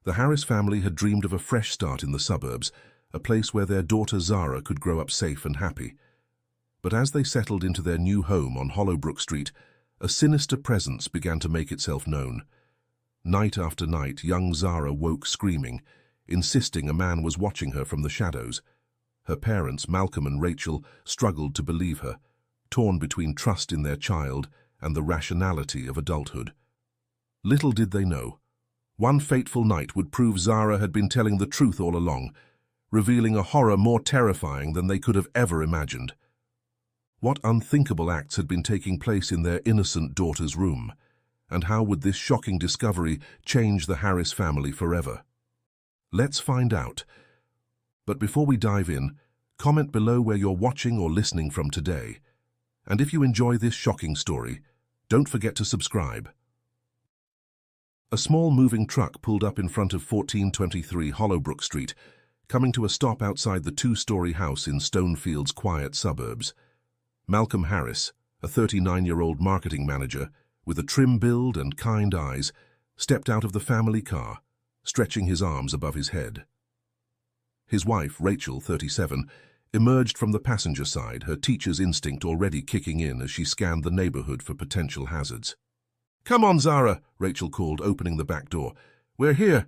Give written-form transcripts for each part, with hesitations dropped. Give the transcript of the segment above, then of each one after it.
The Harris family had dreamed of a fresh start in the suburbs, a place where their daughter Zara could grow up safe and happy. But as they settled into their new home on Hollowbrook Street, a sinister presence began to make itself known. Night after night, young Zara woke screaming, insisting a man was watching her from the shadows. Her parents, Malcolm and Rachel, struggled to believe her, torn between trust in their child and the rationality of adulthood. Little did they know, one fateful night would prove Zara had been telling the truth all along, revealing a horror more terrifying than they could have ever imagined. What unthinkable acts had been taking place in their innocent daughter's room, and how would this shocking discovery change the Harris family forever? Let's find out. But before we dive in, comment below where you're watching or listening from today. And if you enjoy this shocking story, don't forget to subscribe. A small moving truck pulled up in front of 1423 Hollowbrook Street, coming to a stop outside the two-story house in Stonefield's quiet suburbs. Malcolm Harris, a 39-year-old marketing manager with a trim build and kind eyes, stepped out of the family car, stretching his arms above his head. His wife, Rachel, 37, emerged from the passenger side, her teacher's instinct already kicking in as she scanned the neighborhood for potential hazards. "Come on, Zara," Rachel called, opening the back door. "We're here."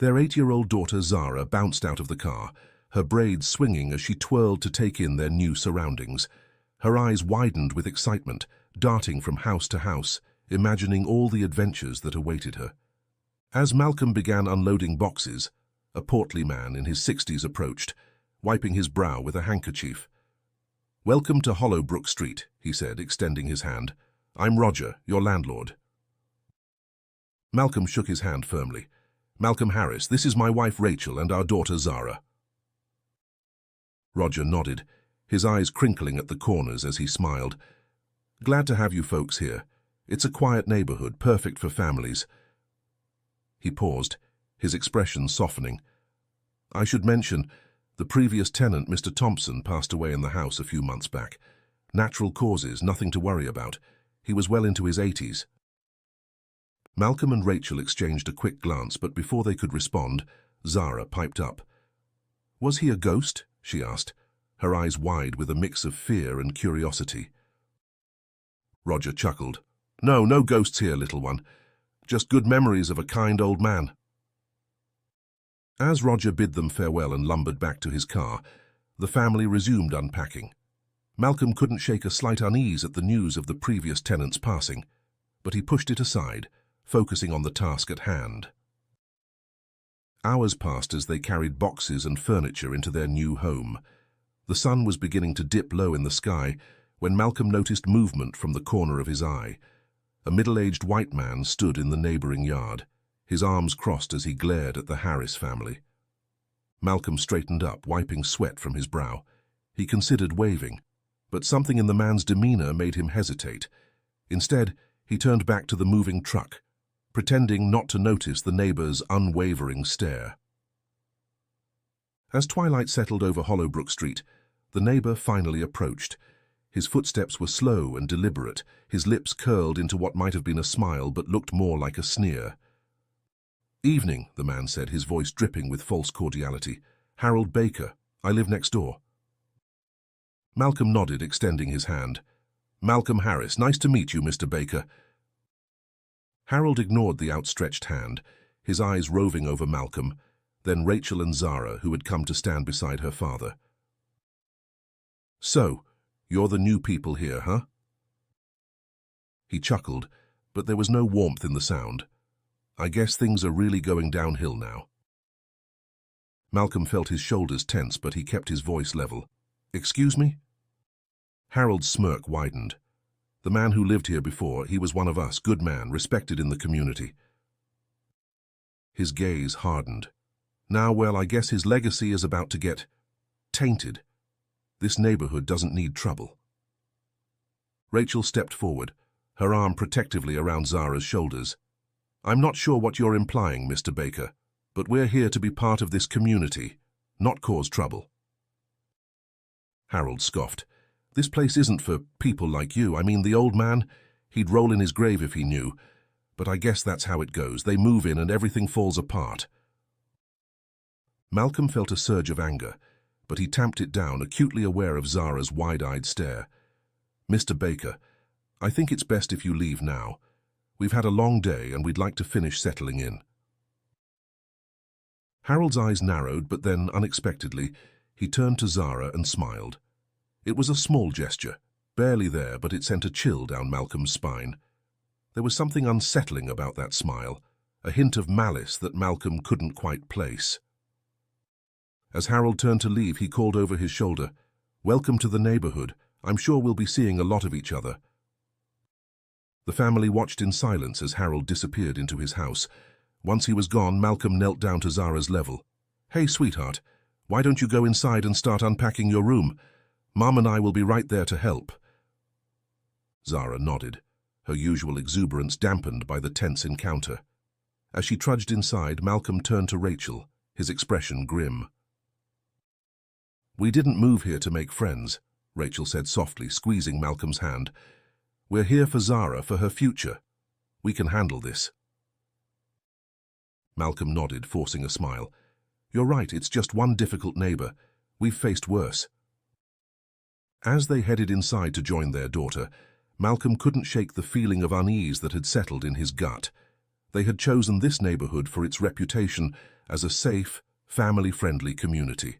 Their 8-year-old daughter, Zara, bounced out of the car, her braids swinging as she twirled to take in their new surroundings. Her eyes widened with excitement, darting from house to house, imagining all the adventures that awaited her. As Malcolm began unloading boxes, a portly man in his 60s approached, wiping his brow with a handkerchief. "Welcome to Hollowbrook Street," he said, extending his hand. "I'm Roger, your landlord." Malcolm shook his hand firmly. "Malcolm Harris, this is my wife Rachel and our daughter Zara." Roger nodded, his eyes crinkling at the corners as he smiled. "Glad to have you folks here. It's a quiet neighborhood, perfect for families." He paused, his expression softening. "I should mention, the previous tenant, Mr. Thompson, passed away in the house a few months back. Natural causes, nothing to worry about. He was well into his 80s. Malcolm and Rachel exchanged a quick glance, but before they could respond, Zara piped up. "Was he a ghost?" she asked, her eyes wide with a mix of fear and curiosity. Roger chuckled. No ghosts here, little one. Just good memories of a kind old man." As Roger bid them farewell and lumbered back to his car, the family resumed unpacking. Malcolm couldn't shake a slight unease at the news of the previous tenant's passing, but he pushed it aside, focusing on the task at hand. Hours passed as they carried boxes and furniture into their new home. The sun was beginning to dip low in the sky when Malcolm noticed movement from the corner of his eye. A middle-aged white man stood in the neighboring yard, his arms crossed as he glared at the Harris family. Malcolm straightened up, wiping sweat from his brow. He considered waving, but something in the man's demeanor made him hesitate. Instead, he turned back to the moving truck, pretending not to notice the neighbor's unwavering stare. As twilight settled over Hollowbrook Street, the neighbor finally approached. His footsteps were slow and deliberate, his lips curled into what might have been a smile but looked more like a sneer. "Evening," the man said, his voice dripping with false cordiality. "Harold Baker. I live next door." Malcolm nodded, extending his hand. "Malcolm Harris. Nice to meet you, Mr. Baker." Harold ignored the outstretched hand, his eyes roving over Malcolm, then Rachel and Zara, who had come to stand beside her father. "So, you're the new people here, huh?" He chuckled, but there was no warmth in the sound. "I guess things are really going downhill now." Malcolm felt his shoulders tense, but he kept his voice level. "Excuse me?" Harold's smirk widened. "The man who lived here before, he was one of us, good man, respected in the community." His gaze hardened. "Now, well, I guess his legacy is about to get tainted. This neighborhood doesn't need trouble." Rachel stepped forward, her arm protectively around Zara's shoulders. "I'm not sure what you're implying, Mr. Baker, but we're here to be part of this community, not cause trouble." Harold scoffed. "This place isn't for people like you. I mean, the old man, he'd roll in his grave if he knew. But I guess that's how it goes. They move in and everything falls apart. Malcolm felt a surge of anger, but he tamped it down, acutely aware of Zara's wide-eyed stare. "Mr. Baker, I think it's best if you leave now. We've had a long day and we'd like to finish settling in." Harold's eyes narrowed, but then, unexpectedly, he turned to Zara and smiled. It was a small gesture, barely there, but it sent a chill down Malcolm's spine. There was something unsettling about that smile, a hint of malice that Malcolm couldn't quite place. As Harold turned to leave, he called over his shoulder, "Welcome to the neighborhood. I'm sure we'll be seeing a lot of each other." The family watched in silence as Harold disappeared into his house. Once he was gone, Malcolm knelt down to Zara's level. "Hey, sweetheart, why don't you go inside and start unpacking your room? Mom and I will be right there to help." Zara nodded, her usual exuberance dampened by the tense encounter. As she trudged inside, Malcolm turned to Rachel, his expression grim. "We didn't move here to make friends," Rachel said softly, squeezing Malcolm's hand. "We're here for Zara, for her future. We can handle this." Malcolm nodded, forcing a smile. "You're right, it's just one difficult neighbor. We've faced worse." As they headed inside to join their daughter, Malcolm couldn't shake the feeling of unease that had settled in his gut. They had chosen this neighborhood for its reputation as a safe, family-friendly community.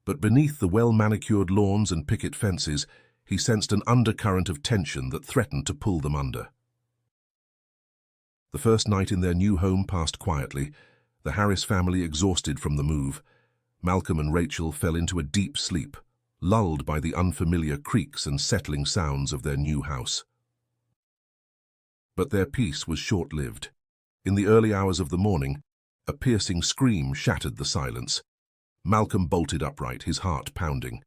But beneath the well-manicured lawns and picket fences, he sensed an undercurrent of tension that threatened to pull them under. The first night in their new home passed quietly, the Harris family exhausted from the move. Malcolm and Rachel fell into a deep sleep, lulled by the unfamiliar creaks and settling sounds of their new house. But their peace was short-lived. In the early hours of the morning, a piercing scream shattered the silence. Malcolm bolted upright, his heart pounding.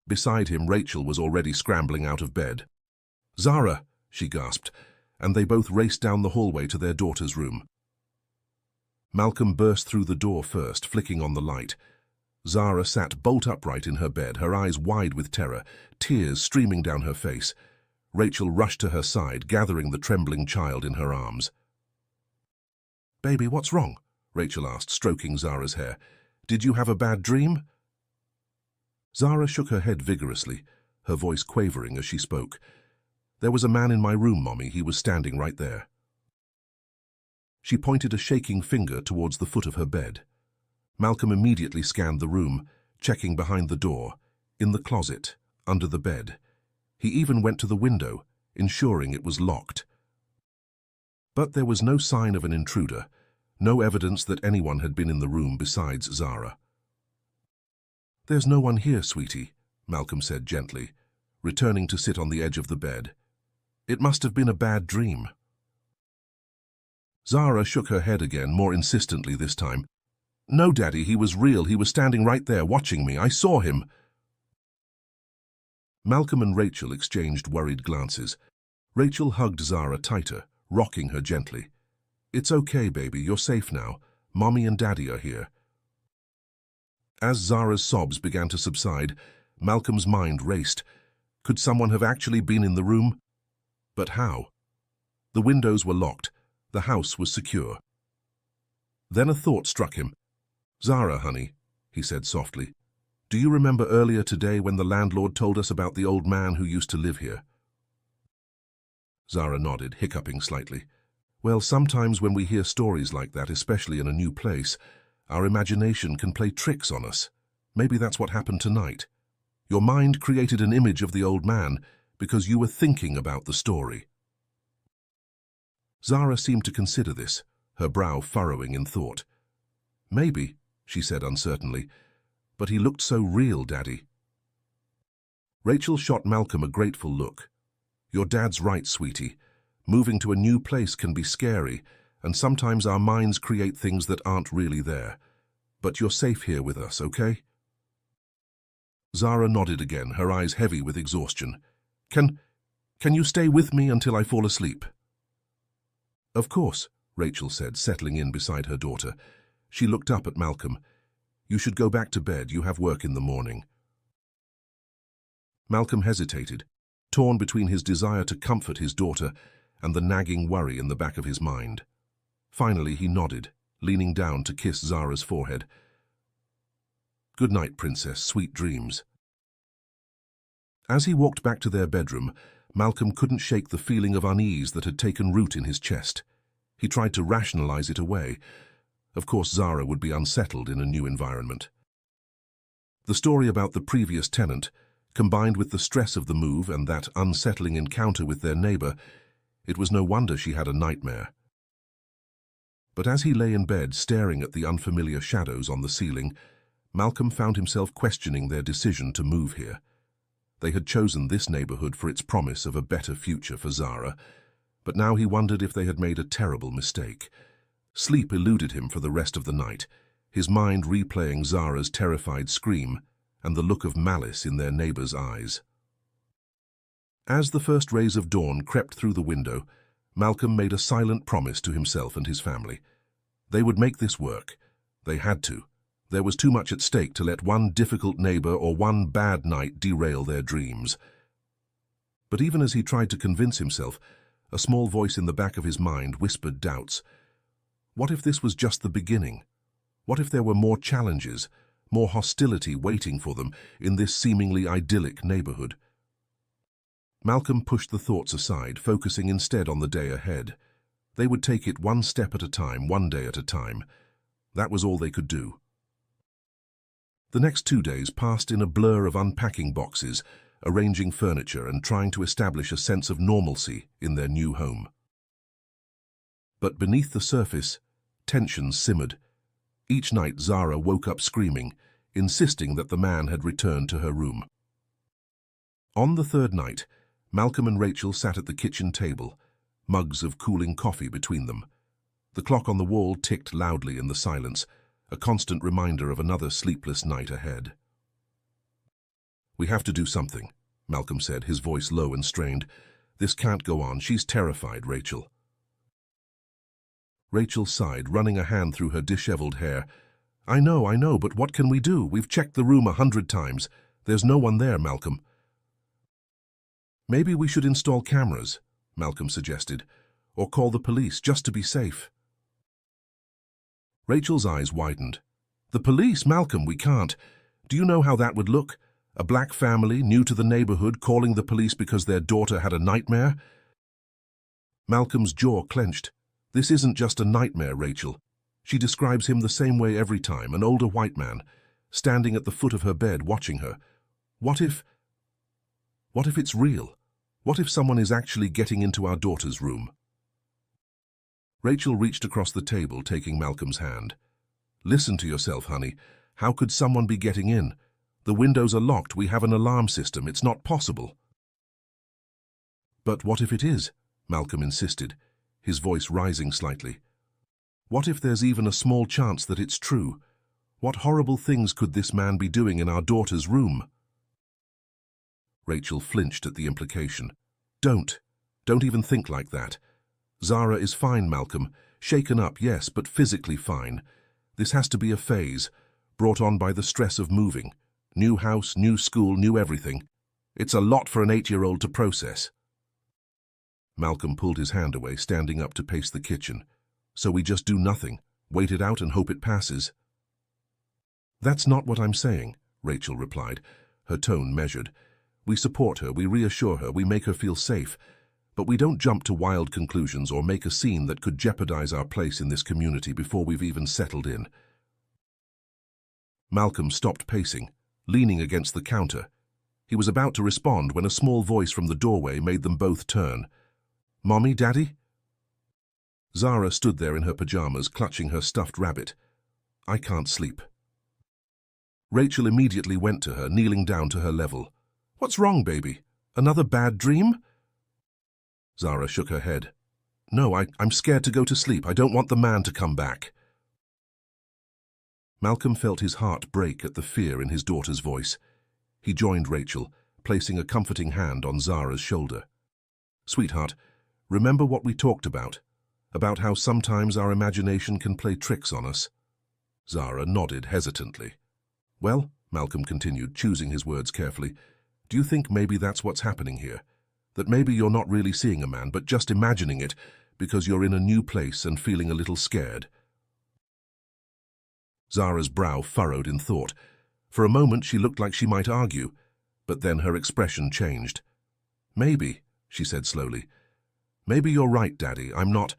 Beside him, Rachel was already scrambling out of bed. "Zara!" she gasped, and they both raced down the hallway to their daughter's room. Malcolm burst through the door first, flicking on the light. Zara sat bolt upright in her bed, her eyes wide with terror, tears streaming down her face. Rachel rushed to her side, gathering the trembling child in her arms. "Baby, what's wrong?" Rachel asked, stroking Zara's hair. "Did you have a bad dream?" Zara shook her head vigorously, her voice quavering as she spoke. "There was a man in my room, Mommy. He was standing right there." She pointed a shaking finger towards the foot of her bed. Malcolm immediately scanned the room, checking behind the door, in the closet, under the bed. He even went to the window, ensuring it was locked. But there was no sign of an intruder, no evidence that anyone had been in the room besides Zara. "There's no one here, sweetie," Malcolm said gently, returning to sit on the edge of the bed. "It must have been a bad dream." Zara shook her head again, more insistently this time. "No, Daddy, he was real. He was standing right there, watching me. I saw him." Malcolm and Rachel exchanged worried glances. Rachel hugged Zara tighter, rocking her gently. "It's okay, baby. You're safe now. Mommy and Daddy are here." As Zara's sobs began to subside, Malcolm's mind raced. Could someone have actually been in the room? But how? The windows were locked. The house was secure. Then a thought struck him. "Zara, honey," he said softly, "do you remember earlier today when the landlord told us about the old man who used to live here?" Zara nodded, hiccuping slightly. "Well, sometimes when we hear stories like that, especially in a new place, our imagination can play tricks on us. Maybe that's what happened tonight. Your mind created an image of the old man because you were thinking about the story." Zara seemed to consider this, her brow furrowing in thought. "Maybe," she said uncertainly, "but he looked so real, Daddy." Rachel shot Malcolm a grateful look. "Your dad's right, sweetie. Moving to a new place can be scary, and sometimes our minds create things that aren't really there. But you're safe here with us, okay?" Zara nodded again, her eyes heavy with exhaustion. Can you stay with me until I fall asleep?" "Of course," Rachel said, settling in beside her daughter. She looked up at Malcolm. "You should go back to bed. You have work in the morning." Malcolm hesitated, torn between his desire to comfort his daughter and the nagging worry in the back of his mind. Finally, he nodded, leaning down to kiss Zara's forehead. "Good night, Princess. Sweet dreams." As he walked back to their bedroom, Malcolm couldn't shake the feeling of unease that had taken root in his chest. He tried to rationalize it away. Of course, Zara would be unsettled in a new environment. The story about the previous tenant, combined with the stress of the move and that unsettling encounter with their neighbor, it was no wonder she had a nightmare. But as he lay in bed staring at the unfamiliar shadows on the ceiling, Malcolm found himself questioning their decision to move here. They had chosen this neighborhood for its promise of a better future for Zara, but now he wondered if they had made a terrible mistake. Sleep eluded him for the rest of the night, his mind replaying Zara's terrified scream and the look of malice in their neighbor's eyes. As the first rays of dawn crept through the window, Malcolm made a silent promise to himself and his family. They would make this work. They had to. There was too much at stake to let one difficult neighbor or one bad night derail their dreams. But even as he tried to convince himself, a small voice in the back of his mind whispered doubts. What if this was just the beginning? What if there were more challenges, more hostility waiting for them in this seemingly idyllic neighborhood? Malcolm pushed the thoughts aside, focusing instead on the day ahead. They would take it one step at a time, one day at a time. That was all they could do. The next 2 days passed in a blur of unpacking boxes, arranging furniture and trying to establish a sense of normalcy in their new home. But beneath the surface, tensions simmered. Each night Zara woke up screaming, insisting that the man had returned to her room. On the third night, Malcolm and Rachel sat at the kitchen table, mugs of cooling coffee between them. The clock on the wall ticked loudly in the silence, a constant reminder of another sleepless night ahead. "We have to do something," Malcolm said, his voice low and strained. "This can't go on. She's terrified, Rachel." Rachel sighed, running a hand through her disheveled hair. I know, but what can we do? We've checked the room 100 times. There's no one there, Malcolm." "Maybe we should install cameras," Malcolm suggested, "or call the police just to be safe." Rachel's eyes widened. "The police, Malcolm, we can't. Do you know how that would look? A black family, new to the neighborhood, calling the police because their daughter had a nightmare?" Malcolm's jaw clenched. "This isn't just a nightmare, Rachel. She describes him the same way every time, an older white man, standing at the foot of her bed watching her. What if it's real? What if someone is actually getting into our daughter's room?" Rachel reached across the table, taking Malcolm's hand. "Listen to yourself, honey. How could someone be getting in? The windows are locked. We have an alarm system. It's not possible." "But what if it is?" Malcolm insisted, his voice rising slightly. "What if there's even a small chance that it's true? What horrible things could this man be doing in our daughter's room?" Rachel flinched at the implication. Don't even think like that. Zara is fine, Malcolm. Shaken up, yes, but physically fine. This has to be a phase, brought on by the stress of moving. New house, new school, new everything. It's a lot for an 8-year-old to process." Malcolm pulled his hand away, standing up to pace the kitchen. "So we just do nothing, wait it out and hope it passes?" "That's not what I'm saying," Rachel replied, her tone measured. "We support her, we reassure her, we make her feel safe, but we don't jump to wild conclusions or make a scene that could jeopardize our place in this community before we've even settled in." Malcolm stopped pacing, leaning against the counter. He was about to respond when a small voice from the doorway made them both turn. "Mommy, Daddy?" Zara stood there in her pajamas, clutching her stuffed rabbit. "I can't sleep." Rachel immediately went to her, kneeling down to her level. "What's wrong, baby? Another bad dream?" Zara shook her head. "No, I'm scared to go to sleep. I don't want the man to come back." Malcolm felt his heart break at the fear in his daughter's voice. He joined Rachel, placing a comforting hand on Zara's shoulder. "Sweetheart, remember what we talked about how sometimes our imagination can play tricks on us?" Zara nodded hesitantly. "Well," Malcolm continued, choosing his words carefully, "do you think maybe that's what's happening here? That maybe you're not really seeing a man, but just imagining it because you're in a new place and feeling a little scared. Zara's brow furrowed in thought. For a moment she looked like she might argue, but then her expression changed. Maybe, she said slowly. Maybe you're right, Daddy. I'm not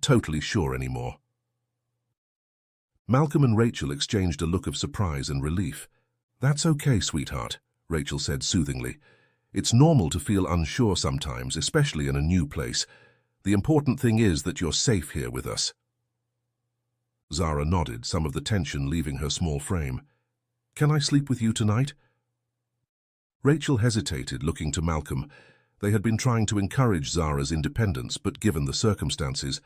totally sure anymore. Malcolm and Rachel exchanged a look of surprise and relief. That's okay, sweetheart, Rachel said soothingly. It's normal to feel unsure sometimes, especially in a new place. The important thing is that you're safe here with us. Zara nodded, some of the tension leaving her small frame. Can I sleep with you tonight? Rachel hesitated, looking to Malcolm. They had been trying to encourage Zara's independence, but given the circumstances...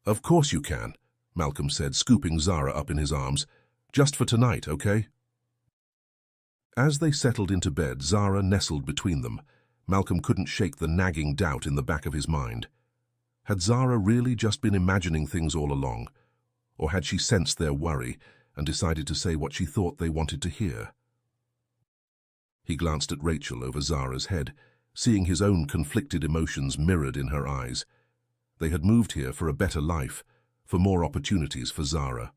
Of course you can, Malcolm said, scooping Zara up in his arms. Just for tonight, okay? As they settled into bed, Zara nestled between them. Malcolm couldn't shake the nagging doubt in the back of his mind. Had Zara really just been imagining things all along? Or had she sensed their worry and decided to say what she thought they wanted to hear? He glanced at Rachel over Zara's head, seeing his own conflicted emotions mirrored in her eyes. They had moved here for a better life, for more opportunities for Zara.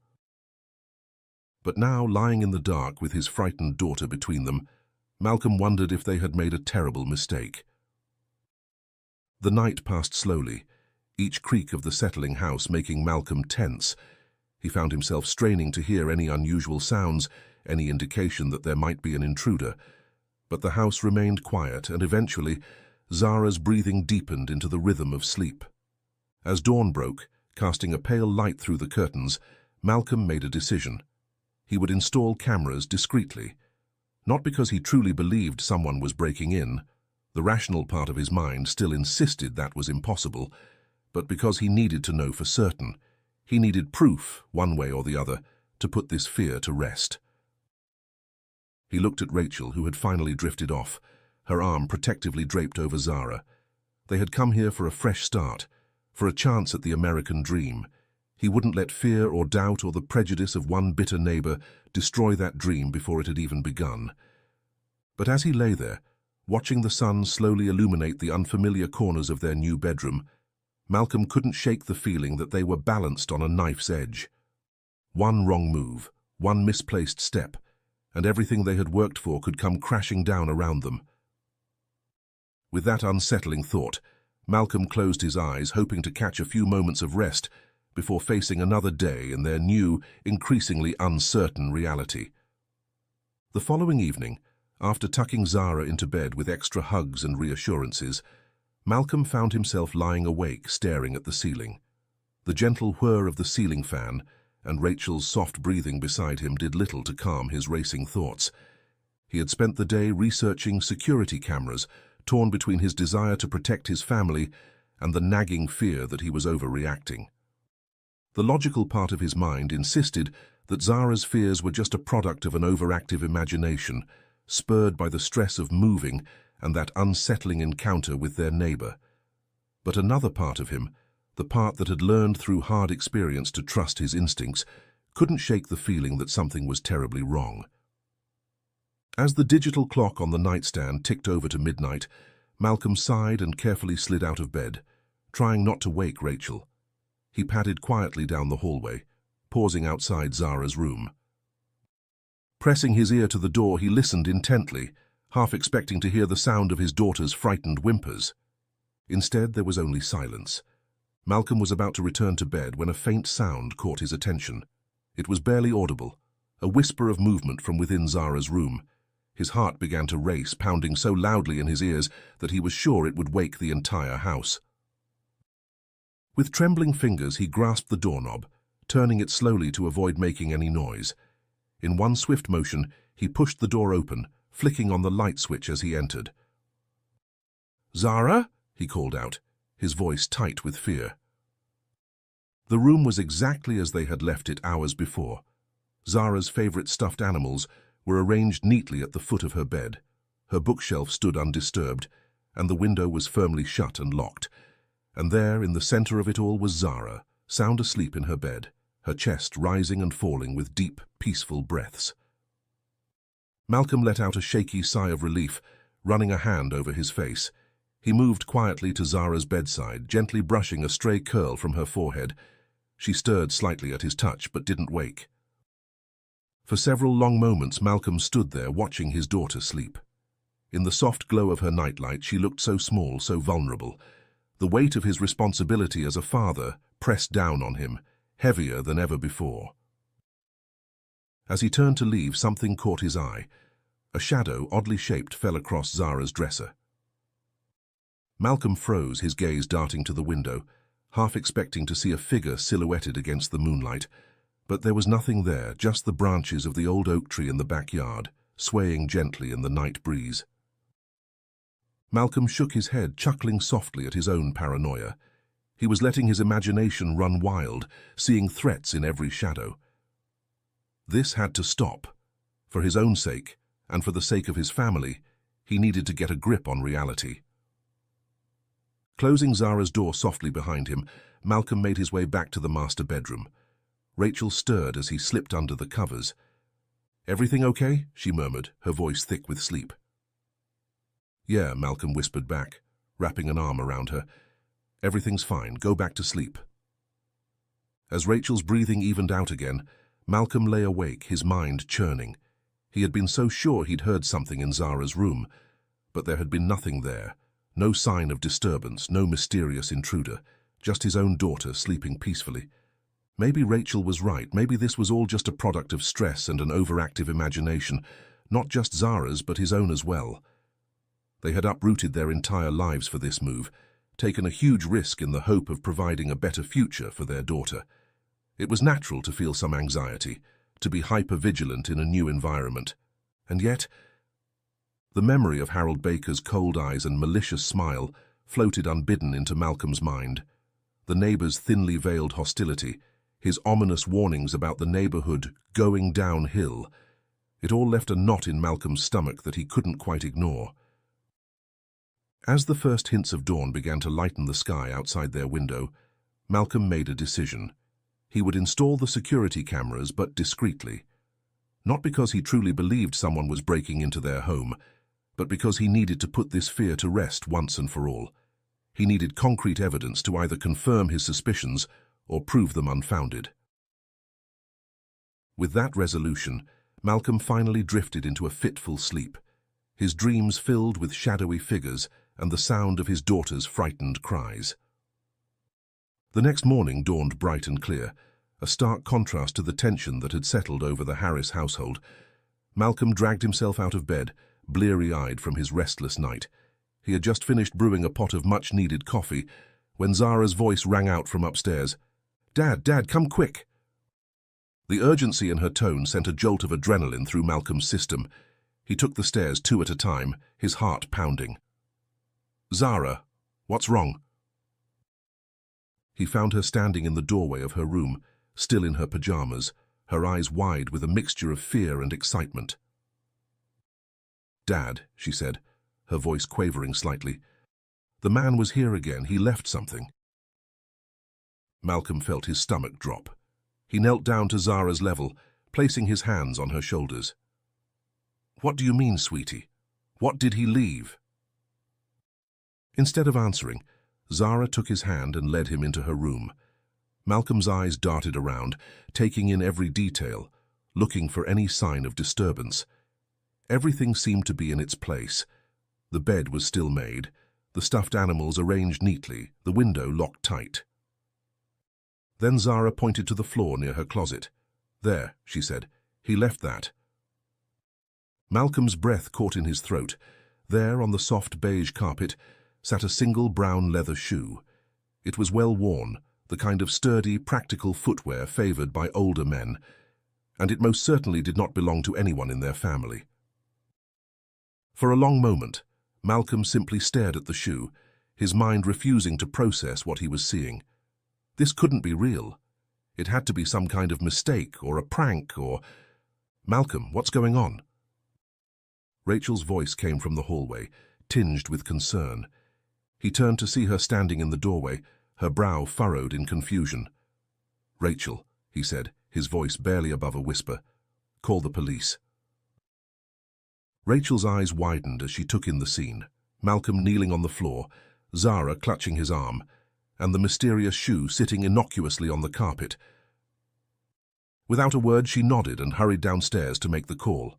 But now, lying in the dark with his frightened daughter between them, Malcolm wondered if they had made a terrible mistake. The night passed slowly, each creak of the settling house making Malcolm tense. He found himself straining to hear any unusual sounds, any indication that there might be an intruder. But the house remained quiet, and eventually Zara's breathing deepened into the rhythm of sleep. As dawn broke, casting a pale light through the curtains, Malcolm made a decision. He would install cameras discreetly, not because he truly believed someone was breaking in. The rational part of his mind still insisted that was impossible, but because he needed to know for certain. He needed proof, one way or the other, to put this fear to rest. He looked at Rachel, who had finally drifted off, her arm protectively draped over Zara. They had come here for a fresh start, for a chance at the American dream. He wouldn't let fear or doubt or the prejudice of one bitter neighbor destroy that dream before it had even begun. But as he lay there, watching the sun slowly illuminate the unfamiliar corners of their new bedroom, Malcolm couldn't shake the feeling that they were balanced on a knife's edge. One wrong move, one misplaced step, and everything they had worked for could come crashing down around them. With that unsettling thought, Malcolm closed his eyes, hoping to catch a few moments of rest before facing another day in their new, increasingly uncertain reality. The following evening, after tucking Zara into bed with extra hugs and reassurances, Malcolm found himself lying awake, staring at the ceiling. The gentle whir of the ceiling fan and Rachel's soft breathing beside him did little to calm his racing thoughts. He had spent the day researching security cameras, torn between his desire to protect his family and the nagging fear that he was overreacting. The logical part of his mind insisted that Zara's fears were just a product of an overactive imagination, spurred by the stress of moving and that unsettling encounter with their neighbor. But another part of him, the part that had learned through hard experience to trust his instincts, couldn't shake the feeling that something was terribly wrong. As the digital clock on the nightstand ticked over to midnight, Malcolm sighed and carefully slid out of bed, trying not to wake Rachel. He padded quietly down the hallway, pausing outside Zara's room. Pressing his ear to the door, he listened intently, half expecting to hear the sound of his daughter's frightened whimpers. Instead, there was only silence. Malcolm was about to return to bed when a faint sound caught his attention. It was barely audible, a whisper of movement from within Zara's room. His heart began to race, pounding so loudly in his ears that he was sure it would wake the entire house. With trembling fingers, he grasped the doorknob, turning it slowly to avoid making any noise. In one swift motion, he pushed the door open, flicking on the light switch as he entered. "Zara?" he called out, his voice tight with fear. The room was exactly as they had left it hours before. Zara's favorite stuffed animals were arranged neatly at the foot of her bed. Her bookshelf stood undisturbed, and the window was firmly shut and locked. And there, in the center of it all, was Zara, sound asleep in her bed, her chest rising and falling with deep, peaceful breaths. Malcolm let out a shaky sigh of relief, running a hand over his face. He moved quietly to Zara's bedside, gently brushing a stray curl from her forehead. She stirred slightly at his touch, but didn't wake. For several long moments, Malcolm stood there watching his daughter sleep. In the soft glow of her nightlight, she looked so small, so vulnerable. The weight of his responsibility as a father pressed down on him, heavier than ever before. As he turned to leave, something caught his eye. A shadow, oddly shaped, fell across Zara's dresser. Malcolm froze, his gaze darting to the window, half expecting to see a figure silhouetted against the moonlight. But there was nothing there, just the branches of the old oak tree in the backyard, swaying gently in the night breeze. Malcolm shook his head, chuckling softly at his own paranoia. He was letting his imagination run wild, seeing threats in every shadow. This had to stop. For his own sake, and for the sake of his family, he needed to get a grip on reality. Closing Zara's door softly behind him, Malcolm made his way back to the master bedroom. Rachel stirred as he slipped under the covers. "Everything okay?" she murmured, her voice thick with sleep. "Yeah," Malcolm whispered back, wrapping an arm around her. "Everything's fine. Go back to sleep." As Rachel's breathing evened out again, Malcolm lay awake, his mind churning. He had been so sure he'd heard something in Zara's room, but there had been nothing there. No sign of disturbance, no mysterious intruder, just his own daughter sleeping peacefully. Maybe Rachel was right. Maybe this was all just a product of stress and an overactive imagination, not just Zara's, but his own as well. They had uprooted their entire lives for this move, taken a huge risk in the hope of providing a better future for their daughter. It was natural to feel some anxiety, to be hyper-vigilant in a new environment. And yet, the memory of Harold Baker's cold eyes and malicious smile floated unbidden into Malcolm's mind. The neighbor's thinly veiled hostility, his ominous warnings about the neighborhood going downhill. It all left a knot in Malcolm's stomach that he couldn't quite ignore. As the first hints of dawn began to lighten the sky outside their window, Malcolm made a decision. He would install the security cameras, but discreetly. Not because he truly believed someone was breaking into their home, but because he needed to put this fear to rest once and for all. He needed concrete evidence to either confirm his suspicions or prove them unfounded. With that resolution, Malcolm finally drifted into a fitful sleep, his dreams filled with shadowy figures and the sound of his daughter's frightened cries. The next morning dawned bright and clear, a stark contrast to the tension that had settled over the Harris household. Malcolm dragged himself out of bed, bleary-eyed from his restless night. He had just finished brewing a pot of much-needed coffee when Zara's voice rang out from upstairs. Dad, come quick!" The urgency in her tone sent a jolt of adrenaline through Malcolm's system. He took the stairs 2 at a time, his heart pounding. "Zara, what's wrong?" He found her standing in the doorway of her room, still in her pajamas, her eyes wide with a mixture of fear and excitement. "Dad," she said, her voice quavering slightly. "The man was here again. He left something." Malcolm felt his stomach drop. He knelt down to Zara's level, placing his hands on her shoulders. "What do you mean, sweetie? What did he leave?" Instead of answering, Zara took his hand and led him into her room. Malcolm's eyes darted around, taking in every detail, looking for any sign of disturbance. Everything seemed to be in its place. The bed was still made, the stuffed animals arranged neatly, the window locked tight. Then Zara pointed to the floor near her closet. "There," she said, "he left that." Malcolm's breath caught in his throat. There, on the soft beige carpet, sat a single brown leather shoe. It was well worn, the kind of sturdy, practical footwear favored by older men, and it most certainly did not belong to anyone in their family. For a long moment, Malcolm simply stared at the shoe, his mind refusing to process what he was seeing. This couldn't be real. It had to be some kind of mistake or a prank or... "Malcolm, what's going on?" Rachel's voice came from the hallway, tinged with concern. He turned to see her standing in the doorway, her brow furrowed in confusion. "Rachel," he said, his voice barely above a whisper, "call the police." Rachel's eyes widened as she took in the scene. Malcolm kneeling on the floor, Zara clutching his arm, and the mysterious shoe sitting innocuously on the carpet. Without a word, she nodded and hurried downstairs to make the call.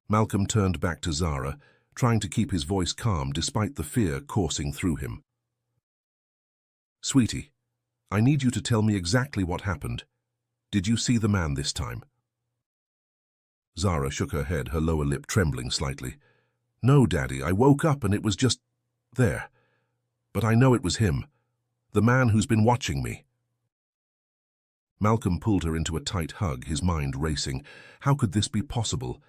Malcolm turned back to Zara, trying to keep his voice calm despite the fear coursing through him. "Sweetie, I need you to tell me exactly what happened. Did you see the man this time?" Zara shook her head, her lower lip trembling slightly. "No, Daddy, I woke up and it was just there. But I know it was him, the man who's been watching me." Malcolm pulled her into a tight hug, his mind racing. How could this be possible?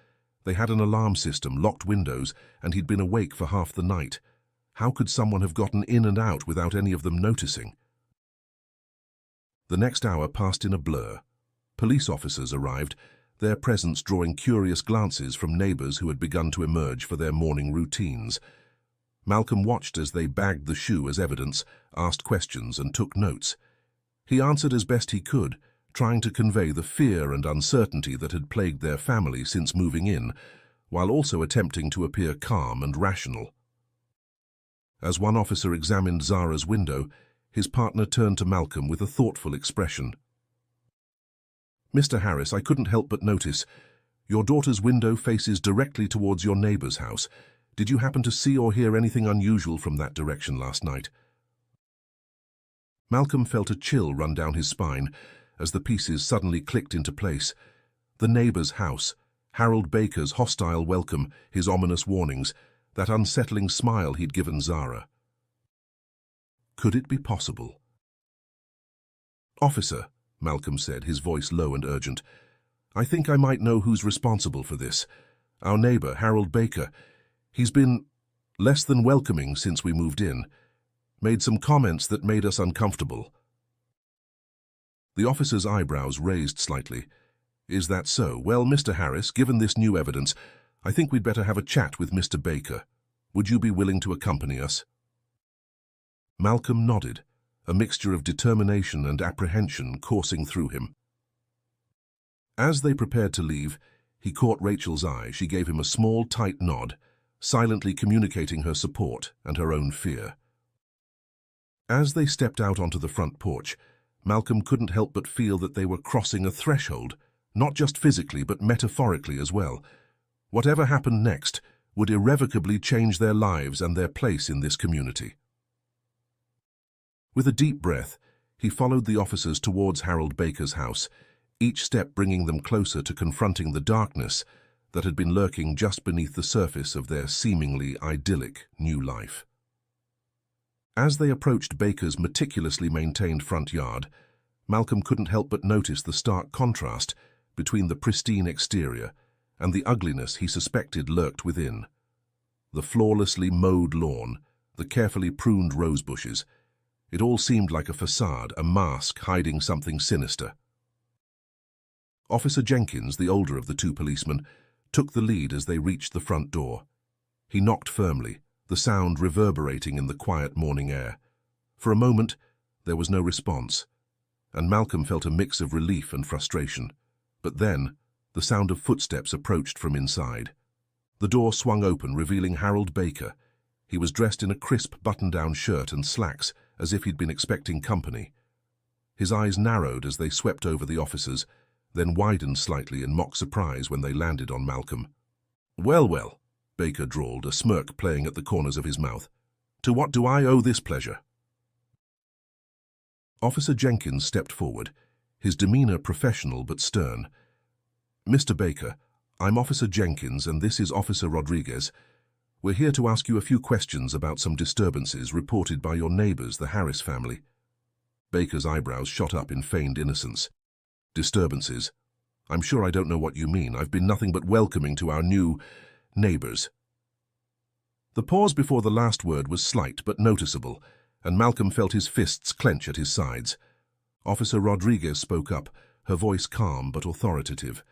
They had an alarm system, locked windows, and he'd been awake for half the night. How could someone have gotten in and out without any of them noticing? The next hour passed in a blur. Police officers arrived, their presence drawing curious glances from neighbors who had begun to emerge for their morning routines. Malcolm watched as they bagged the shoe as evidence, asked questions, and took notes. He answered as best he could, trying to convey the fear and uncertainty that had plagued their family since moving in, while also attempting to appear calm and rational. As one officer examined Zara's window, his partner turned to Malcolm with a thoughtful expression. "Mr. Harris, I couldn't help but notice. Your daughter's window faces directly towards your neighbor's house. Did you happen to see or hear anything unusual from that direction last night?" Malcolm felt a chill run down his spine as the pieces suddenly clicked into place. The neighbor's house, Harold Baker's hostile welcome, his ominous warnings, that unsettling smile he'd given Zara. Could it be possible? "Officer," Malcolm said, his voice low and urgent, "I think I might know who's responsible for this. Our neighbor, Harold Baker. He's been less than welcoming since we moved in. Made some comments that made us uncomfortable." The officer's eyebrows raised slightly. "Is that so? Well, Mr. Harris, given this new evidence, I think we'd better have a chat with Mr. Baker. Would you be willing to accompany us?" Malcolm nodded, a mixture of determination and apprehension coursing through him. As they prepared to leave, he caught Rachel's eye. She gave him a small, tight nod, silently communicating her support and her own fear. As they stepped out onto the front porch, Malcolm couldn't help but feel that they were crossing a threshold, not just physically but metaphorically as well. Whatever happened next would irrevocably change their lives and their place in this community. With a deep breath, he followed the officers towards Harold Baker's house, each step bringing them closer to confronting the darkness that had been lurking just beneath the surface of their seemingly idyllic new life. As they approached Baker's meticulously maintained front yard, Malcolm couldn't help but notice the stark contrast between the pristine exterior and the ugliness he suspected lurked within. The flawlessly mowed lawn, the carefully pruned rose bushes, it all seemed like a facade, a mask hiding something sinister. Officer Jenkins, the older of the two policemen, took the lead as they reached the front door. He knocked firmly, the sound reverberating in the quiet morning air. For a moment, there was no response, and Malcolm felt a mix of relief and frustration. But then, the sound of footsteps approached from inside. The door swung open, revealing Harold Baker. He was dressed in a crisp button-down shirt and slacks, as if he'd been expecting company. His eyes narrowed as they swept over the officers, then widened slightly in mock surprise when they landed on Malcolm. "Well, well," Baker drawled, a smirk playing at the corners of his mouth. "To what do I owe this pleasure?" Officer Jenkins stepped forward, his demeanor professional but stern. "Mr. Baker, I'm Officer Jenkins and this is Officer Rodriguez. We're here to ask you a few questions about some disturbances reported by your neighbors, the Harris family." Baker's eyebrows shot up in feigned innocence. "Disturbances? I'm sure I don't know what you mean. I've been nothing but welcoming to our new neighbors." The pause before the last word was slight but noticeable, and Malcolm felt his fists clench at his sides. Officer Rodriguez spoke up, her voice calm but authoritative.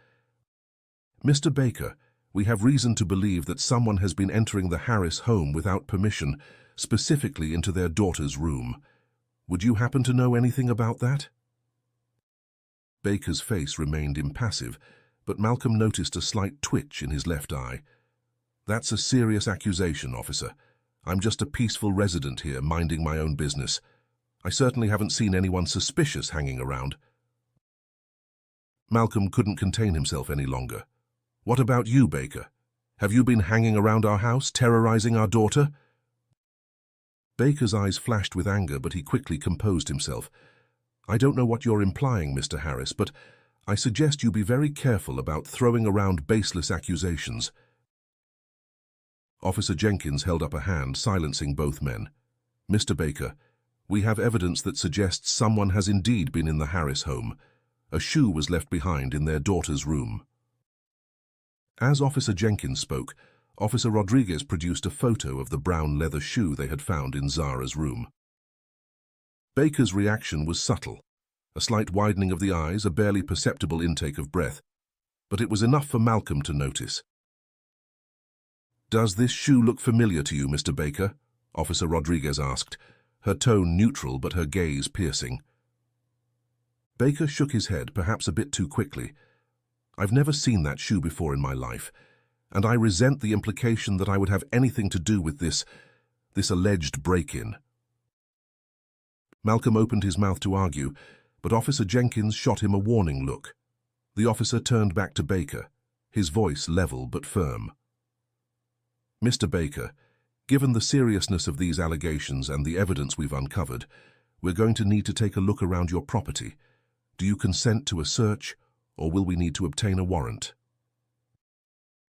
"Mr. Baker, we have reason to believe that someone has been entering the Harris home without permission, specifically into their daughter's room. Would you happen to know anything about that?" Baker's face remained impassive, but Malcolm noticed a slight twitch in his left eye. That's a serious accusation, officer. I'm just a peaceful resident here, minding my own business. I certainly haven't seen anyone suspicious hanging around. Malcolm couldn't contain himself any longer. What about you, Baker? Have you been hanging around our house, terrorizing our daughter? Baker's eyes flashed with anger, but he quickly composed himself. I don't know what you're implying, Mr. Harris, but I suggest you be very careful about throwing around baseless accusations. Officer Jenkins held up a hand, silencing both men. Mr. Baker, we have evidence that suggests someone has indeed been in the Harris home. A shoe was left behind in their daughter's room. As Officer Jenkins spoke, Officer Rodriguez produced a photo of the brown leather shoe they had found in Zara's room. Baker's reaction was subtle. A slight widening of the eyes, a barely perceptible intake of breath. But it was enough for Malcolm to notice. Does this shoe look familiar to you, Mr. Baker? Officer Rodriguez asked, her tone neutral but her gaze piercing. Baker shook his head, perhaps a bit too quickly. I've never seen that shoe before in my life, and I resent the implication that I would have anything to do with this alleged break-in. Malcolm opened his mouth to argue, but Officer Jenkins shot him a warning look. The officer turned back to Baker, his voice level but firm. Mr. Baker, given the seriousness of these allegations and the evidence we've uncovered, we're going to need to take a look around your property. Do you consent to a search, or will we need to obtain a warrant?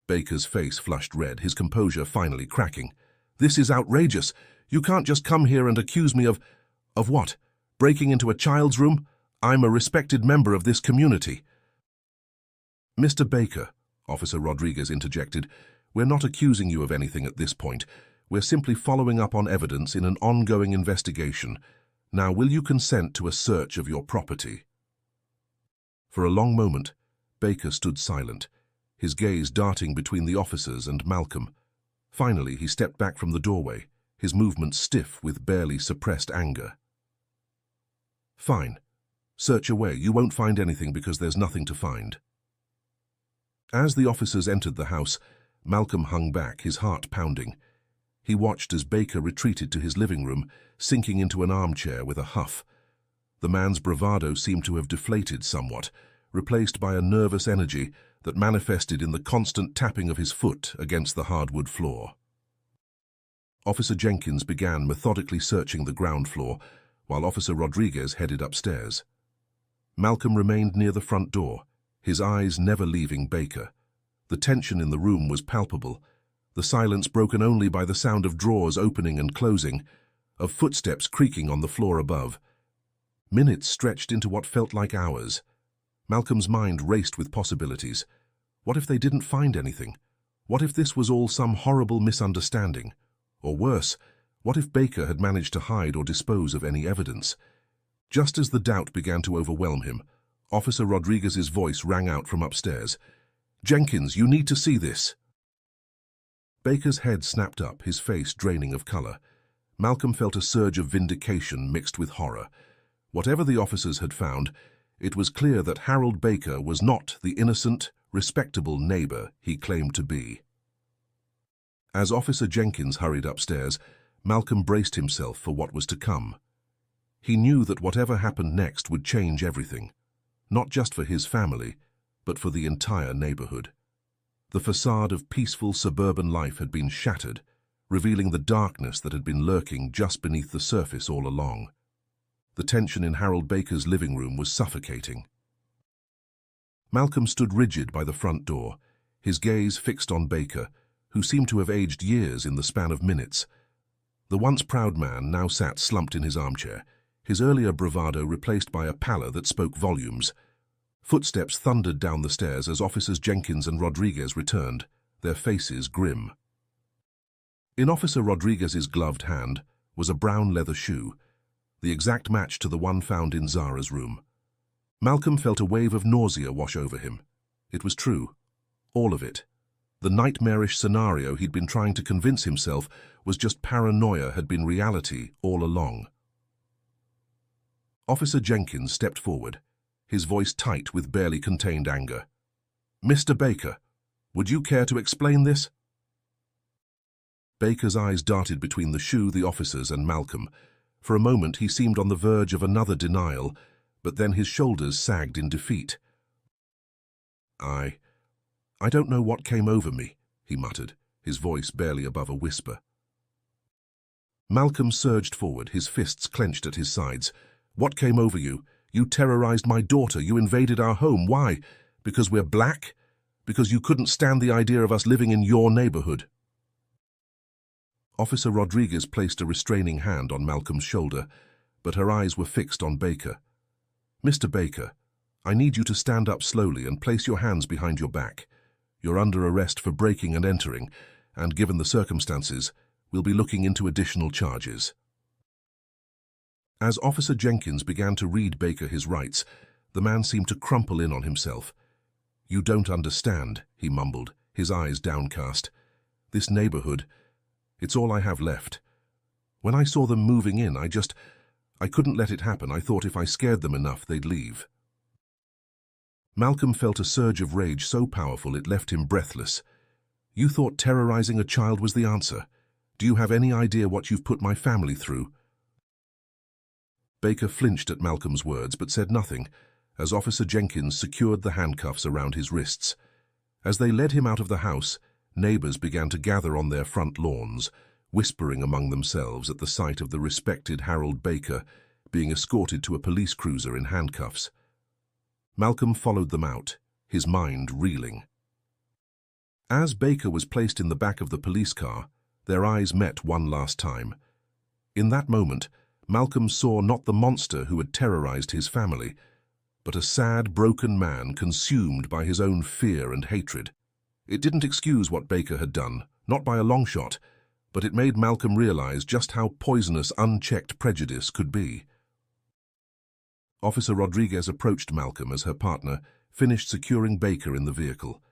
Baker's face flushed red, his composure finally cracking. This is outrageous. You can't just come here and accuse me of what? Breaking into a child's room? I'm a respected member of this community. Mr. Baker, Officer Rodriguez interjected, we're not accusing you of anything at this point. We're simply following up on evidence in an ongoing investigation. Now, will you consent to a search of your property? For a long moment, Baker stood silent, his gaze darting between the officers and Malcolm. Finally, he stepped back from the doorway, his movements stiff with barely suppressed anger. Fine. Search away. You won't find anything because there's nothing to find. As the officers entered the house, Malcolm hung back, his heart pounding. He watched as Baker retreated to his living room, sinking into an armchair with a huff. The man's bravado seemed to have deflated somewhat, replaced by a nervous energy that manifested in the constant tapping of his foot against the hardwood floor. Officer Jenkins began methodically searching the ground floor, while Officer Rodriguez headed upstairs. Malcolm remained near the front door, his eyes never leaving Baker. The tension in the room was palpable, the silence broken only by the sound of drawers opening and closing, of footsteps creaking on the floor above. Minutes stretched into what felt like hours. Malcolm's mind raced with possibilities. What if they didn't find anything? What if this was all some horrible misunderstanding? Or worse, what if Baker had managed to hide or dispose of any evidence? Just as the doubt began to overwhelm him, Officer Rodriguez's voice rang out from upstairs. Jenkins, you need to see this. Baker's head snapped up, his face draining of color. Malcolm felt a surge of vindication mixed with horror. Whatever the officers had found, it was clear that Harold Baker was not the innocent, respectable neighbor he claimed to be. As Officer Jenkins hurried upstairs, Malcolm braced himself for what was to come. He knew that whatever happened next would change everything, not just for his family, but for the entire neighborhood. The facade of peaceful suburban life had been shattered, revealing the darkness that had been lurking just beneath the surface all along. The tension in Harold Baker's living room was suffocating. Malcolm stood rigid by the front door, his gaze fixed on Baker, who seemed to have aged years in the span of minutes. The once proud man now sat slumped in his armchair, his earlier bravado replaced by a pallor that spoke volumes. Footsteps thundered down the stairs as Officers Jenkins and Rodriguez returned, their faces grim. In Officer Rodriguez's gloved hand was a brown leather shoe, the exact match to the one found in Zara's room. Malcolm felt a wave of nausea wash over him. It was true. All of it. The nightmarish scenario he'd been trying to convince himself was just paranoia had been reality all along. Officer Jenkins stepped forward, his voice tight with barely contained anger. Mr. Baker, would you care to explain this? Baker's eyes darted between the shoe, the officers, and Malcolm. For a moment he seemed on the verge of another denial, but then his shoulders sagged in defeat. I don't know what came over me," he muttered, his voice barely above a whisper. Malcolm surged forward, his fists clenched at his sides. "What came over you? You terrorized my daughter. You invaded our home. Why? Because we're black? Because you couldn't stand the idea of us living in your neighborhood?" Officer Rodriguez placed a restraining hand on Malcolm's shoulder, but her eyes were fixed on Baker. "Mr. Baker, I need you to stand up slowly and place your hands behind your back. You're under arrest for breaking and entering, and given the circumstances, we'll be looking into additional charges." As Officer Jenkins began to read Baker his rights, the man seemed to crumple in on himself. "You don't understand," he mumbled, his eyes downcast. "This neighborhood, it's all I have left. When I saw them moving in, I couldn't let it happen. I thought if I scared them enough, they'd leave." Malcolm felt a surge of rage so powerful it left him breathless. "You thought terrorizing a child was the answer? Do you have any idea what you've put my family through?" Baker flinched at Malcolm's words but said nothing, as Officer Jenkins secured the handcuffs around his wrists. As they led him out of the house, neighbors began to gather on their front lawns, whispering among themselves at the sight of the respected Harold Baker being escorted to a police cruiser in handcuffs. Malcolm followed them out, his mind reeling. As Baker was placed in the back of the police car, their eyes met one last time. In that moment, Malcolm saw not the monster who had terrorized his family, but a sad, broken man consumed by his own fear and hatred. It didn't excuse what Baker had done, not by a long shot, but it made Malcolm realize just how poisonous unchecked prejudice could be. Officer Rodriguez approached Malcolm as her partner finished securing Baker in the vehicle.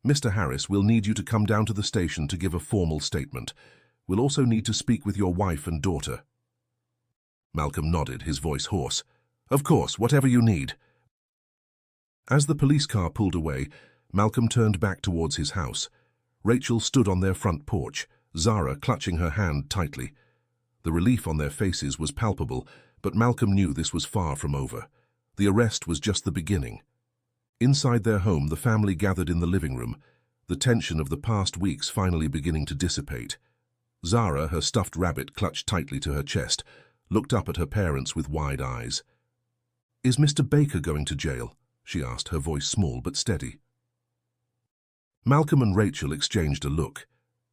"Mr. Harris, we'll need you to come down to the station to give a formal statement. We'll also need to speak with your wife and daughter." Malcolm nodded, his voice hoarse. "Of course, whatever you need." As the police car pulled away, Malcolm turned back towards his house. Rachel stood on their front porch, Zara clutching her hand tightly. The relief on their faces was palpable, but Malcolm knew this was far from over. The arrest was just the beginning. Inside their home, the family gathered in the living room, the tension of the past weeks finally beginning to dissipate. Zara, her stuffed rabbit clutched tightly to her chest, looked up at her parents with wide eyes. "Is Mr. Baker going to jail?" she asked, her voice small but steady. Malcolm and Rachel exchanged a look.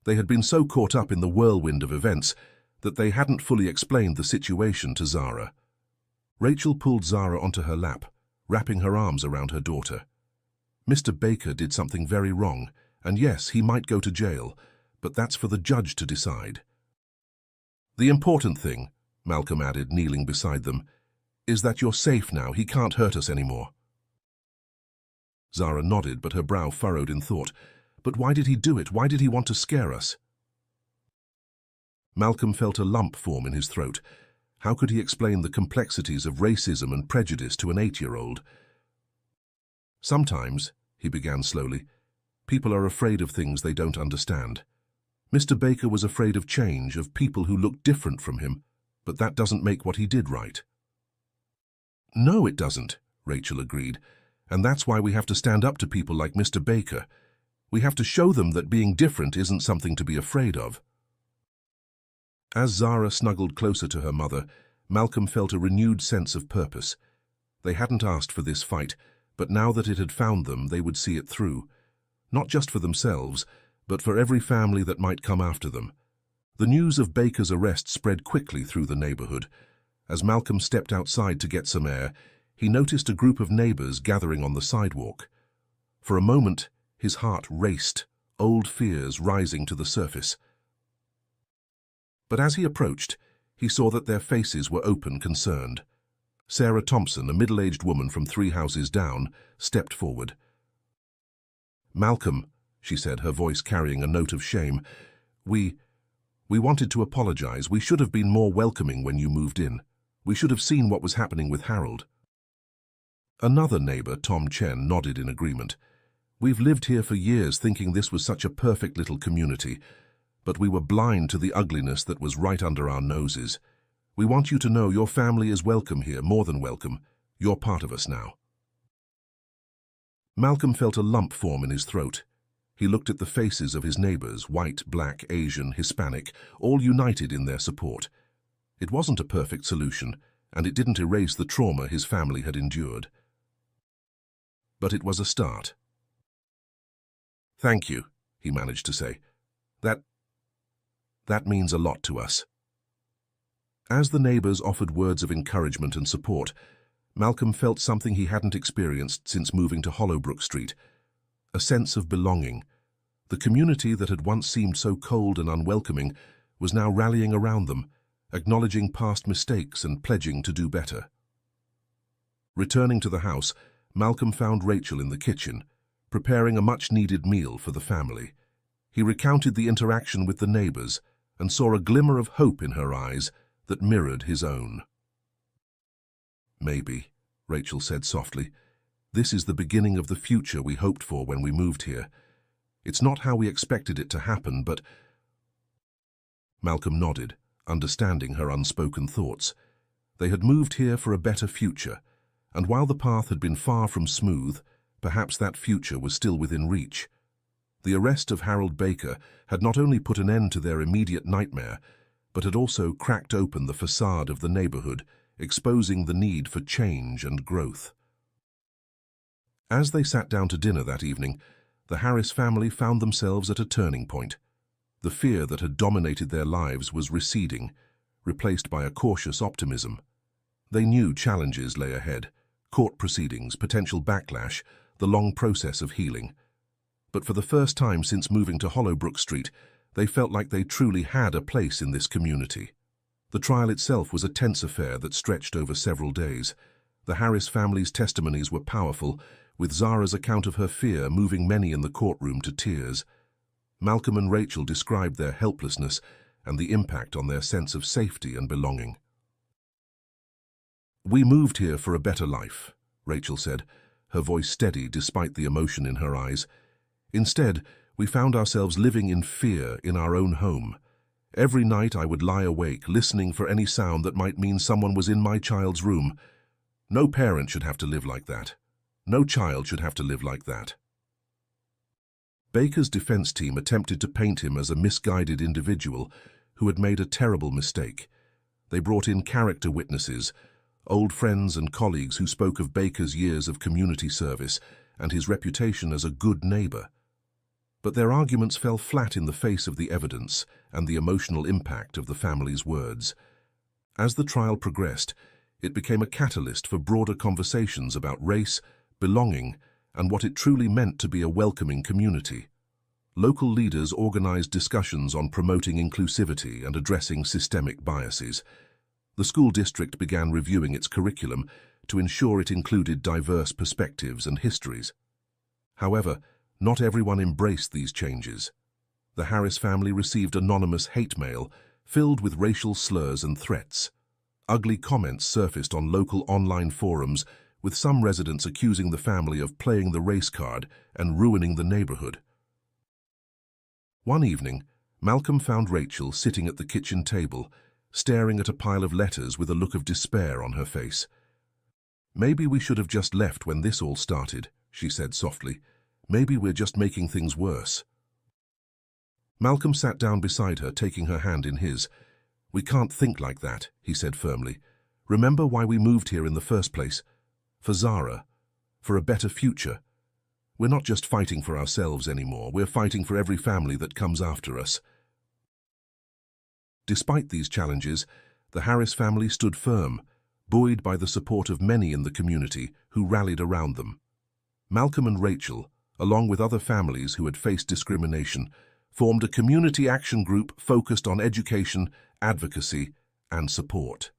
They had been so caught up in the whirlwind of events that they hadn't fully explained the situation to Zara. Rachel pulled Zara onto her lap, wrapping her arms around her daughter. "Mr. Baker did something very wrong, and yes, he might go to jail, but that's for the judge to decide. The important thing," Malcolm added, kneeling beside them, "is that you're safe now. He can't hurt us anymore." Zara nodded, but her brow furrowed in thought. "But why did he do it? Why did he want to scare us?" Malcolm felt a lump form in his throat. How could he explain the complexities of racism and prejudice to an 8-year-old? "Sometimes," he began slowly, "people are afraid of things they don't understand. Mr. Baker was afraid of change, of people who looked different from him, but that doesn't make what he did right." "No, it doesn't," Rachel agreed, "and that's why we have to stand up to people like Mr. Baker. We have to show them that being different isn't something to be afraid of." As Zara snuggled closer to her mother, Malcolm felt a renewed sense of purpose. They hadn't asked for this fight, but now that it had found them, they would see it through. Not just for themselves, but for every family that might come after them. The news of Baker's arrest spread quickly through the neighborhood. As Malcolm stepped outside to get some air, he noticed a group of neighbors gathering on the sidewalk. For a moment, his heart raced, old fears rising to the surface. But as he approached, he saw that their faces were open, concerned. Sarah Thompson, a middle-aged woman from 3 houses down, stepped forward. "Malcolm," she said, her voice carrying a note of shame, We wanted to apologize. We should have been more welcoming when you moved in. We should have seen what was happening with Harold." Another neighbor, Tom Chen, nodded in agreement. "We've lived here for years thinking this was such a perfect little community. but we were blind to the ugliness that was right under our noses. We want you to know your family is welcome here, more than welcome. You're part of us now." Malcolm felt a lump form in his throat. He looked at the faces of his neighbors, white, black, Asian, Hispanic, all united in their support. It wasn't a perfect solution, and it didn't erase the trauma his family had endured. But it was a start. "Thank you," he managed to say. That means a lot to us." As the neighbors offered words of encouragement and support, Malcolm felt something he hadn't experienced since moving to Hollowbrook Street, a sense of belonging. The community that had once seemed so cold and unwelcoming was now rallying around them, acknowledging past mistakes and pledging to do better. Returning to the house, Malcolm found Rachel in the kitchen, preparing a much-needed meal for the family. He recounted the interaction with the neighbors and saw a glimmer of hope in her eyes that mirrored his own. "Maybe," Rachel said softly, "this is the beginning of the future we hoped for when we moved here. It's not how we expected it to happen, but—" Malcolm nodded, understanding her unspoken thoughts. They had moved here for a better future, and while the path had been far from smooth, perhaps that future was still within reach. The arrest of Harold Baker had not only put an end to their immediate nightmare, but had also cracked open the facade of the neighborhood, exposing the need for change and growth. As they sat down to dinner that evening, the Harris family found themselves at a turning point. The fear that had dominated their lives was receding, replaced by a cautious optimism. They knew challenges lay ahead: court proceedings, potential backlash, the long process of healing. But for the first time since moving to Hollowbrook Street, they felt like they truly had a place in this community. The trial itself was a tense affair that stretched over several days. The Harris family's testimonies were powerful, with Zara's account of her fear moving many in the courtroom to tears. Malcolm and Rachel described their helplessness and the impact on their sense of safety and belonging. "We moved here for a better life," Rachel said, her voice steady despite the emotion in her eyes. "Instead, we found ourselves living in fear in our own home. Every night I would lie awake, listening for any sound that might mean someone was in my child's room. No parent should have to live like that. No child should have to live like that." Baker's defense team attempted to paint him as a misguided individual who had made a terrible mistake. They brought in character witnesses, old friends and colleagues who spoke of Baker's years of community service and his reputation as a good neighbor. But their arguments fell flat in the face of the evidence and the emotional impact of the family's words. As the trial progressed, it became a catalyst for broader conversations about race, belonging, and what it truly meant to be a welcoming community. Local leaders organized discussions on promoting inclusivity and addressing systemic biases. The school district began reviewing its curriculum to ensure it included diverse perspectives and histories. However, not everyone embraced these changes. The Harris family received anonymous hate mail filled with racial slurs and threats. Ugly comments surfaced on local online forums, with some residents accusing the family of playing the race card and ruining the neighborhood. One evening, Malcolm found Rachel sitting at the kitchen table, staring at a pile of letters with a look of despair on her face. "Maybe we should have just left when this all started," she said softly. "Maybe we're just making things worse." Malcolm sat down beside her, taking her hand in his. "We can't think like that," he said firmly. "Remember why we moved here in the first place? For Zara, for a better future. We're not just fighting for ourselves anymore, we're fighting for every family that comes after us." Despite these challenges, the Harris family stood firm, buoyed by the support of many in the community who rallied around them. Malcolm and Rachel, along with other families who had faced discrimination, formed a community action group focused on education, advocacy, and support.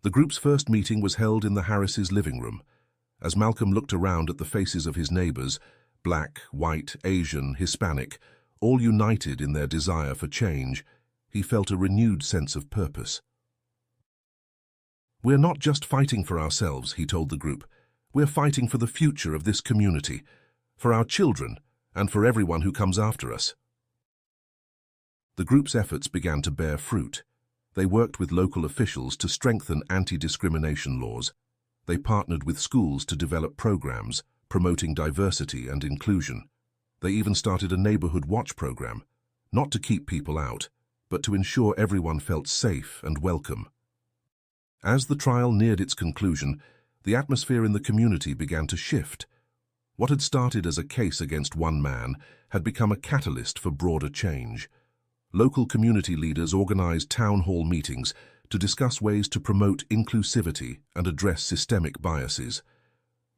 The group's first meeting was held in the Harris' living room. As Malcolm looked around at the faces of his neighbors, black, white, Asian, Hispanic, all united in their desire for change, he felt a renewed sense of purpose. "We're not just fighting for ourselves," he told the group. "We're fighting for the future of this community, for our children, and for everyone who comes after us." The group's efforts began to bear fruit. They worked with local officials to strengthen anti-discrimination laws. They partnered with schools to develop programs promoting diversity and inclusion. They even started a neighborhood watch program, not to keep people out, but to ensure everyone felt safe and welcome. As the trial neared its conclusion, the atmosphere in the community began to shift. What had started as a case against one man had become a catalyst for broader change. Local community leaders organized town hall meetings to discuss ways to promote inclusivity and address systemic biases.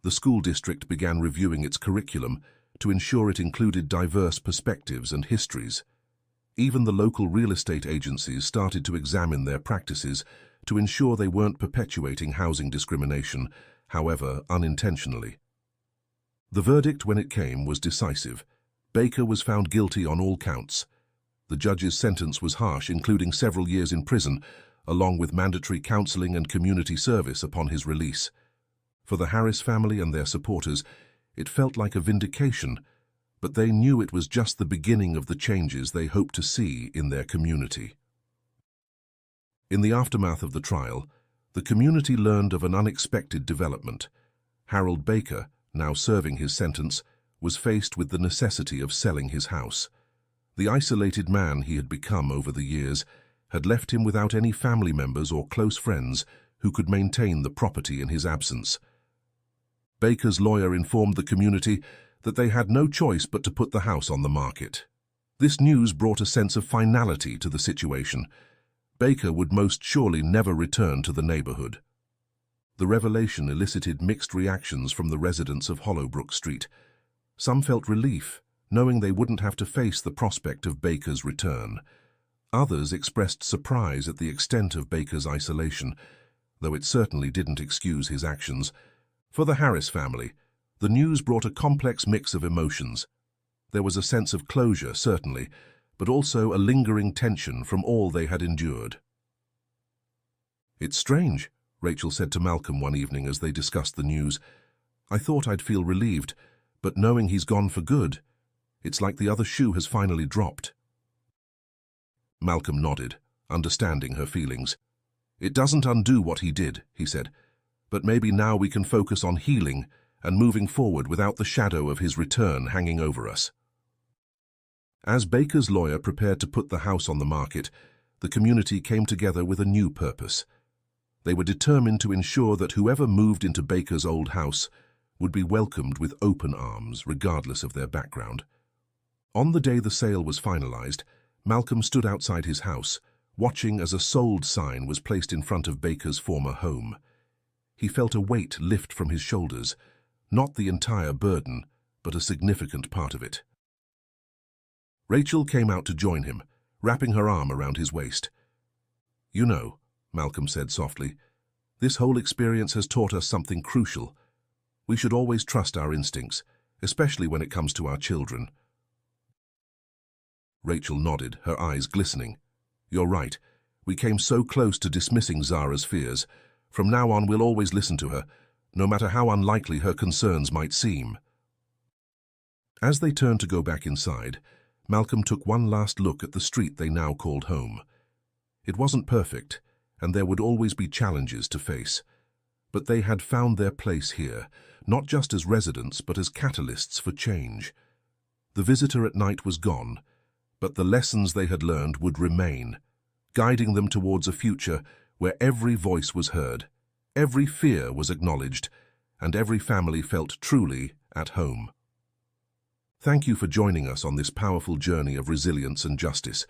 The school district began reviewing its curriculum to ensure it included diverse perspectives and histories. Even the local real estate agencies started to examine their practices to ensure they weren't perpetuating housing discrimination, however unintentionally. The verdict, when it came, was decisive. Baker was found guilty on all counts. The judge's sentence was harsh, including several years in prison, along with mandatory counseling and community service upon his release. For the Harris family and their supporters, it felt like a vindication, but they knew it was just the beginning of the changes they hoped to see in their community. In the aftermath of the trial, the community learned of an unexpected development. Harold Baker, now serving his sentence, was faced with the necessity of selling his house. The isolated man he had become over the years had left him without any family members or close friends who could maintain the property in his absence. Baker's lawyer informed the community that they had no choice but to put the house on the market. This news brought a sense of finality to the situation. Baker would most surely never return to the neighborhood. The revelation elicited mixed reactions from the residents of Hollowbrook Street. Some felt relief, knowing they wouldn't have to face the prospect of Baker's return. Others expressed surprise at the extent of Baker's isolation, though it certainly didn't excuse his actions. For the Harris family, the news brought a complex mix of emotions. There was a sense of closure, certainly, but also a lingering tension from all they had endured. "It's strange," Rachel said to Malcolm one evening as they discussed the news. "I thought I'd feel relieved, but knowing he's gone for good, it's like the other shoe has finally dropped." Malcolm nodded, understanding her feelings. "It doesn't undo what he did," he said, "but maybe now we can focus on healing and moving forward without the shadow of his return hanging over us." As Baker's lawyer prepared to put the house on the market, the community came together with a new purpose. They were determined to ensure that whoever moved into Baker's old house would be welcomed with open arms, regardless of their background. On the day the sale was finalized, Malcolm stood outside his house, watching as a sold sign was placed in front of Baker's former home. He felt a weight lift from his shoulders, not the entire burden, but a significant part of it. Rachel came out to join him, wrapping her arm around his waist. "You know," Malcolm said softly, "this whole experience has taught us something crucial. We should always trust our instincts, especially when it comes to our children." Rachel nodded, her eyes glistening. "You're right. We came so close to dismissing Zara's fears. From now on, we'll always listen to her, no matter how unlikely her concerns might seem." As they turned to go back inside, Malcolm took one last look at the street they now called home. It wasn't perfect, and there would always be challenges to face. But they had found their place here, not just as residents, but as catalysts for change. The visitor at night was gone, but the lessons they had learned would remain, guiding them towards a future where every voice was heard, every fear was acknowledged, and every family felt truly at home. Thank you for joining us on this powerful journey of resilience and justice.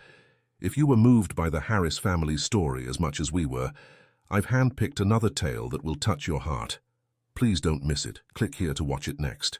If you were moved by the Harris family's story as much as we were, I've handpicked another tale that will touch your heart. Please don't miss it. Click here to watch it next.